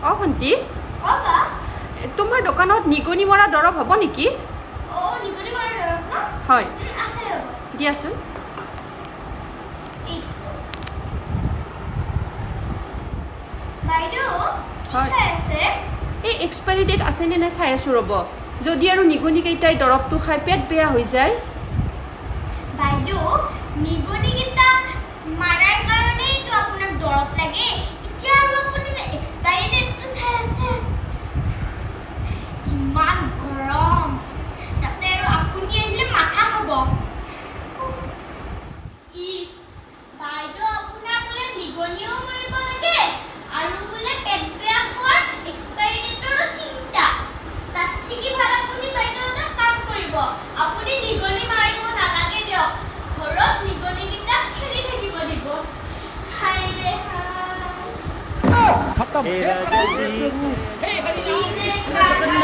অঁ ভণ্টি, অঁ বা তোমাৰ দোকানত নিগনি মৰা দৰৱ হ'ব নেকি? অঁ নিগনি মৰা দৰৱ ন? হয়, আছে ৰ'ব। দিয়াচোন। বাইদেউ কি হয়। চাই আছে? এই এক্সপাইৰী ডেট আছেনে নাই চাই আছোঁ ৰ'ব। যদি আৰু নিগনিকেইটাই দৰৱটো খাই পেট বেয়া হৈ যায়। বাইদেউ নিগনিকেইটা মাৰাৰ কাৰণেইতো আপোনাক দৰৱ লাগে। এতিয়া আৰু আপুনি যে এক্সপাইৰী ডেটটো চাই আছে। ইমান গৰম, তাতে আৰু আপুনি আহিলে মাথা খাব। ইছ, বাইদেউ আপোনাৰ বোলে নিগনিও মৰিব লাগে আৰু বোলে পেট বেয়া হোৱাৰ এক্সপাইৰী ডেটৰো চিন্তা। তাত ছিকি ভাল আপুনি বাইদেউ এটা কাম কৰিব, আপুনি নিগনি মাৰিব নালাগে দিয়ক। ঘৰত নিগনিকেইটাক খেলি থাকিব দিব। হায় ৰে হায়। खत्म सीधे खाना